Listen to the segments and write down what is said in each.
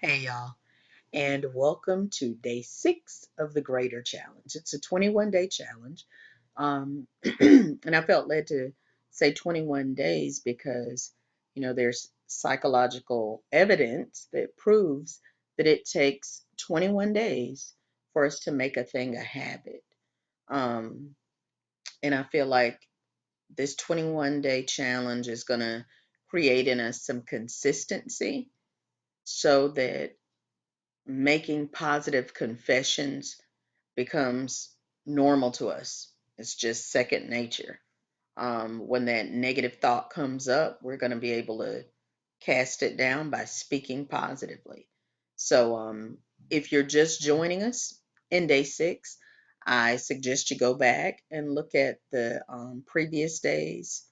Hey, y'all, and welcome to day 6 of the Greater Challenge. It's a 21-day challenge. And I felt led to say 21 days because, there's psychological evidence that proves that it takes 21 days for us to make a thing a habit. Um, and I feel like this 21-day challenge is going to create in us some consistency so that making positive confessions becomes normal to us. It's just second nature. When that negative thought comes up, we're going to be able to cast it down by speaking positively. So, if you're just joining us in day 6, I suggest you go back and look at the previous days.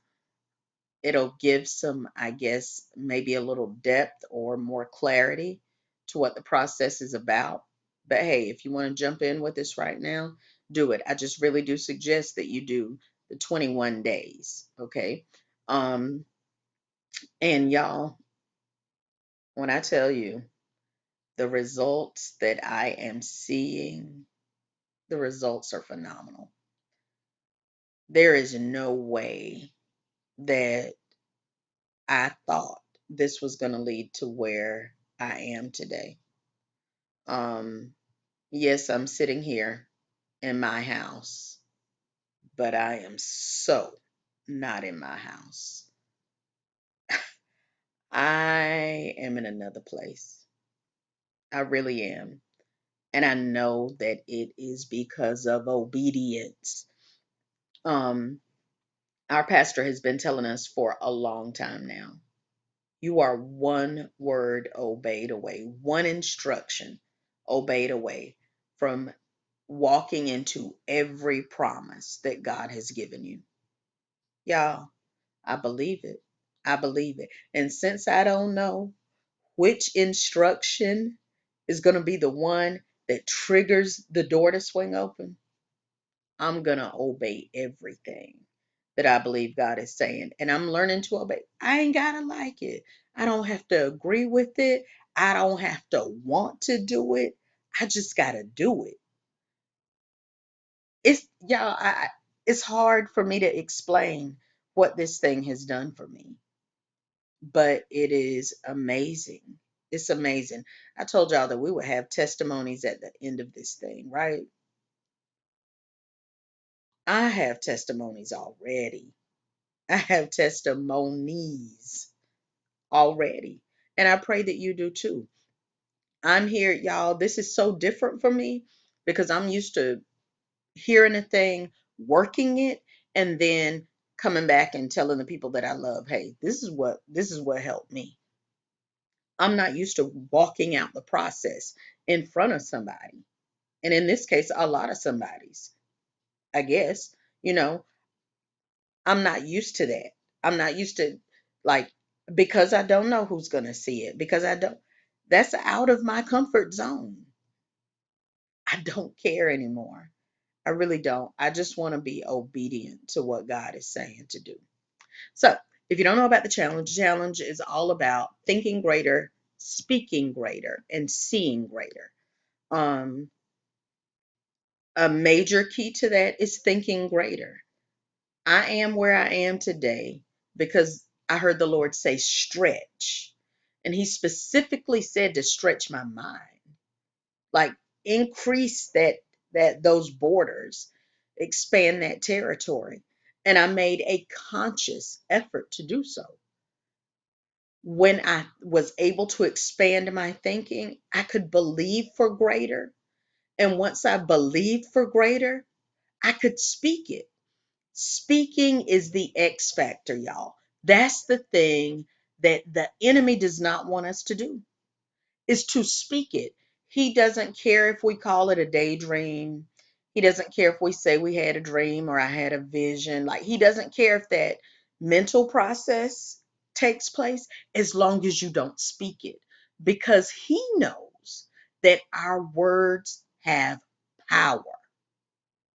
It'll give some, I guess, maybe a little depth or more clarity to what the process is about. But hey, if you want to jump in with this right now, do it. I just really do suggest that you do the 21 days, okay? Um, and y'all, when I tell you the results that I am seeing, the results are phenomenal. There is no way that I thought this was going to lead to where I am today. Um, yes, I'm sitting here in my house, but I am so not in my house. I am in another place. I really am. And I know that it is because of obedience. Um, our pastor has been telling us for a long time now. You are one word obeyed away, one instruction obeyed away from walking into every promise that God has given you. Y'all, I believe it. I believe it. And since I don't know which instruction is going to be the one that triggers the door to swing open, I'm going to obey everything that I believe God is saying. And I'm learning to obey. I ain't got to like it. I don't have to agree with it. I don't have to want to do it. I just got to do it. It's y'all, it's hard for me to explain what this thing has done for me, but it is amazing. It's amazing. I told y'all that we would have testimonies at the end of this thing, right? I have testimonies already. I have testimonies already. And I pray that you do too. I'm here, y'all. This is so different for me because I'm used to hearing a thing, working it, and then coming back and telling the people that I love, hey, this is what helped me. I'm not used to walking out the process in front of somebody. And in this case, a lot of somebody's, I guess, you know, I'm not used to that. I'm not used to like because I don't know who's going to see it because I don't that's out of my comfort zone. I don't care anymore. I really don't. I just want to be obedient to what God is saying to do. So, if you don't know about the challenge is all about thinking greater, speaking greater, and seeing greater. Um, a major key to that is thinking greater. I am where I am today because I heard the Lord say stretch. And he specifically said to stretch my mind, like increase that those borders, expand that territory. And I made a conscious effort to do so. When I was able to expand my thinking, I could believe for greater. And once I believed for greater, I could speak it. Speaking is the X factor, y'all. That's the thing that the enemy does not want us to do, is to speak it. He doesn't care if we call it a daydream. He doesn't care if we say we had a dream or I had a vision. Like, he doesn't care if that mental process takes place as long as you don't speak it, because he knows that our words have power.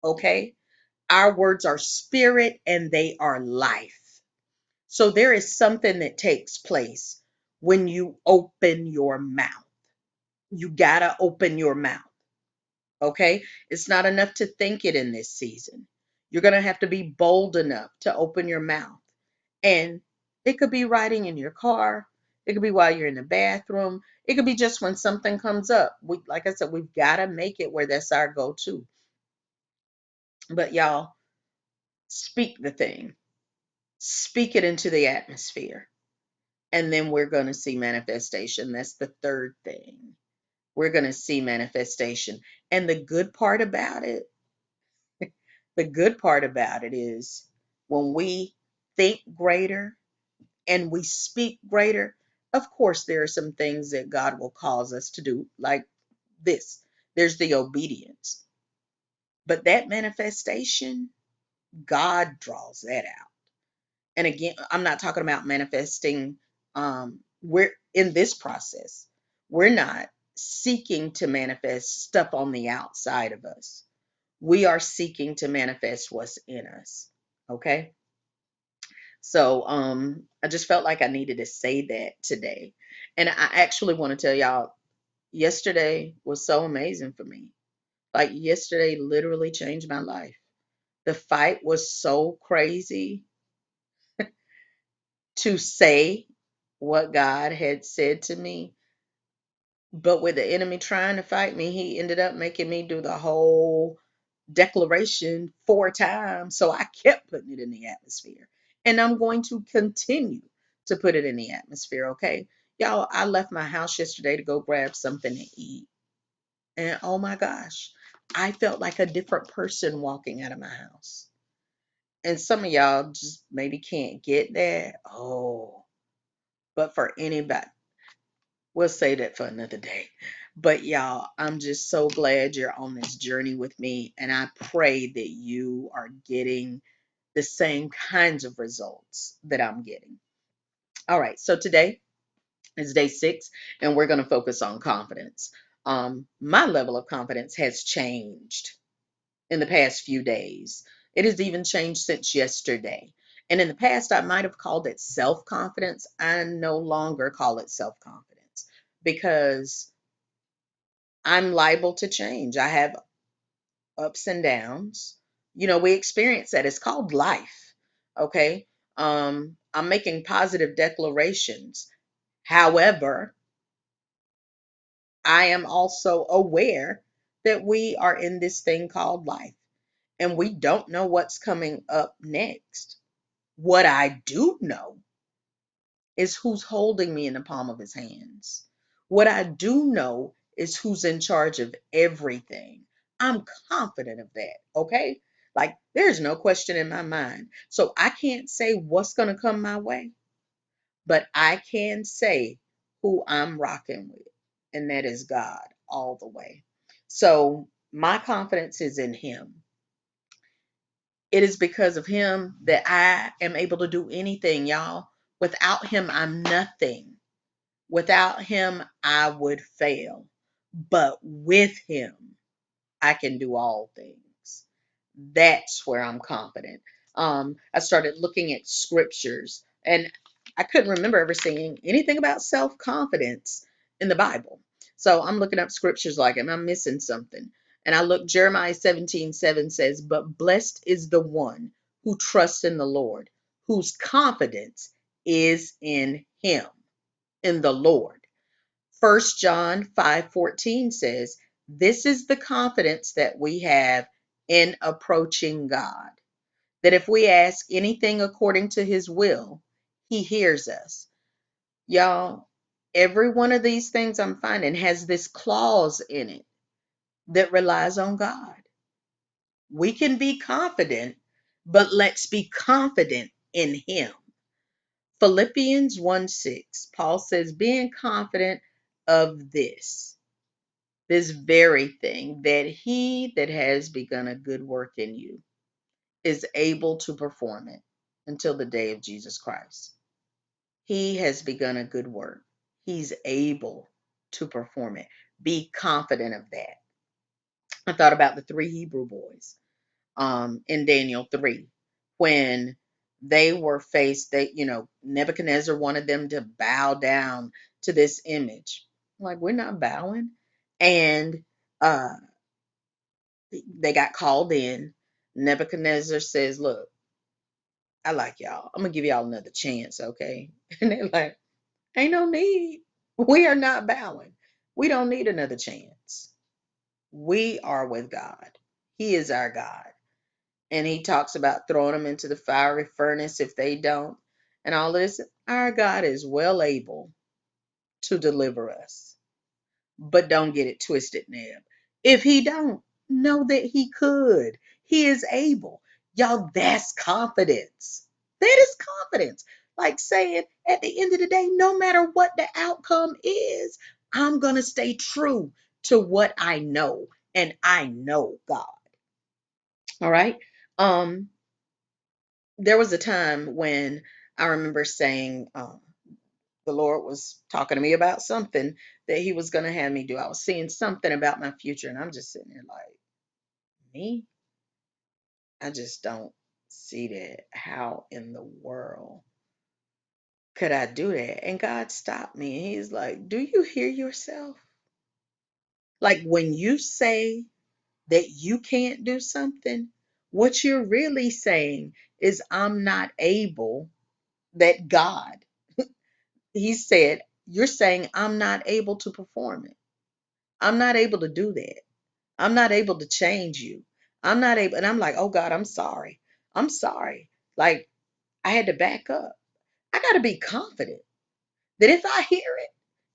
Okay? Our words are spirit and they are life. So there is something that takes place when you open your mouth. You got to open your mouth. Okay. It's not enough to think it in this season. You're going to have to be bold enough to open your mouth. And it could be riding in your car. It could be while you're in the bathroom. It could be just when something comes up. Like I said, we've got to make it where that's our go to. But y'all, speak the thing, speak it into the atmosphere. And then we're going to see manifestation. That's the third thing. We're going to see manifestation. And the good part about it is when we think greater and we speak greater, of course, there are some things that God will cause us to do, like this. There's the obedience. But that manifestation, God draws that out. And again, I'm not talking about manifesting. We're in this process. We're not seeking to manifest stuff on the outside of us. We are seeking to manifest what's in us. Okay. So I just felt like I needed to say that today. And I actually want to tell y'all, yesterday was so amazing for me. Like yesterday literally changed my life. The fight was so crazy to say what God had said to me. But with the enemy trying to fight me, he ended up making me do the whole declaration 4 times. So I kept putting it in the atmosphere. And I'm going to continue to put it in the atmosphere. Okay. Y'all, I left my house yesterday to go grab something to eat. And oh my gosh, I felt like a different person walking out of my house. And some of y'all just maybe can't get that. Oh, but for anybody, we'll say that for another day. But y'all, I'm just so glad you're on this journey with me. And I pray that you are getting the same kinds of results that I'm getting. All right. So today is day 6, and we're going to focus on confidence. My level of confidence has changed in the past few days. It has even changed since yesterday. And in the past, I might have called it self confidence. I no longer call it self confidence because I'm liable to change. I have ups and downs. We experience that. It's called life. Okay. I'm making positive declarations. However, I am also aware that we are in this thing called life and we don't know what's coming up next. What I do know is who's holding me in the palm of his hands. What I do know is who's in charge of everything. I'm confident of that, okay? Like there's no question in my mind. So I can't say what's going to come my way, but I can say who I'm rocking with, and that is God all the way. So my confidence is in him. It is because of him that I am able to do anything, y'all. Without him, I'm nothing. Without him, I would fail. But with him, I can do all things. That's where I'm confident. I started looking at scriptures and I couldn't remember ever seeing anything about self confidence in the Bible. So I'm looking up scriptures like, am I missing something? And I look, Jeremiah 17:7 says, but blessed is the one who trusts in the Lord, whose confidence is in him, in the Lord. 1 John 5:14 says, this is the confidence that we have in approaching God, that if we ask anything according to his will, he hears us. Y'all, every one of these things I'm finding has this clause in it that relies on God. We can be confident, but let's be confident in him. Philippians 1:6, Paul says, being confident of this very thing, that he that has begun a good work in you is able to perform it until the day of Jesus Christ. He has begun a good work. He's able to perform it. Be confident of that. I thought about the 3 Hebrew boys in Daniel 3 when they were faced, Nebuchadnezzar wanted them to bow down to this image. Like, we're not bowing. And uh, they got called in. Nebuchadnezzar says, "Look, I like y'all. I'm gonna give y'all another chance, okay?" And they're like, "Ain't no need. We are not bowing. We don't need another chance. We are with God. He is our God." And he talks about throwing them into the fiery furnace if they don't, and all this. Our God is well able to deliver us. But don't get it twisted, Neb. If he don't, know that he could. He is able. Y'all, that's confidence. That is confidence. Like saying at the end of the day, no matter what the outcome is, I'm going to stay true to what I know. And I know God. All right. Um, there was a time when I remember saying, the Lord was talking to me about something that He was going to have me do. I was seeing something about my future, and I'm just sitting there like, me? I just don't see that. How in the world could I do that? And God stopped me, and He's like, do you hear yourself? Like when you say that you can't do something, what you're really saying is, I'm not able, that God, He said, you're saying, I'm not able to perform it. I'm not able to do that. I'm not able to change you. I'm not able. And I'm like, oh God, I'm sorry. I'm sorry. Like I had to back up. I got to be confident that if I hear it,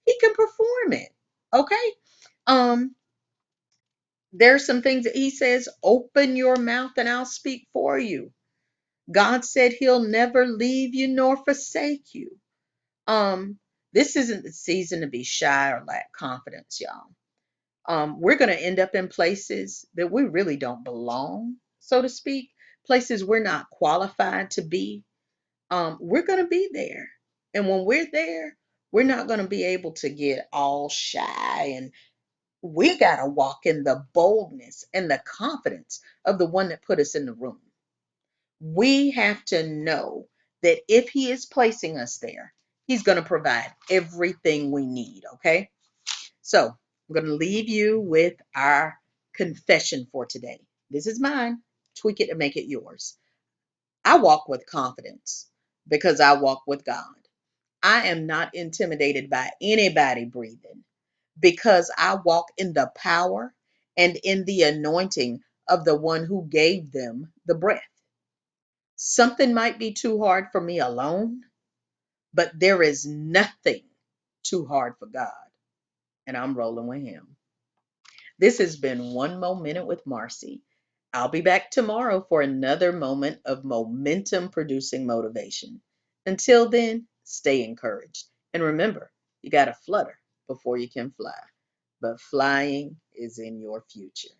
He can perform it. Okay. Um, there's some things that He says, open your mouth and I'll speak for you. God said He'll never leave you nor forsake you. Um, this isn't the season to be shy or lack confidence, y'all. We're going to end up in places that we really don't belong, so to speak, places we're not qualified to be. We're going to be there. And when we're there, we're not going to be able to get all shy. And we got to walk in the boldness and the confidence of the one that put us in the room. We have to know that if He is placing us there, He's going to provide everything we need. Okay. So I'm going to leave you with our confession for today. This is mine. Tweak it and make it yours. I walk with confidence because I walk with God. I am not intimidated by anybody breathing because I walk in the power and in the anointing of the one who gave them the breath. Something might be too hard for me alone, but there is nothing too hard for God, and I'm rolling with Him. This has been One More Minute with Marcy. I'll be back tomorrow for another moment of momentum producing motivation. Until then, stay encouraged. And remember, you got to flutter before you can fly. But flying is in your future.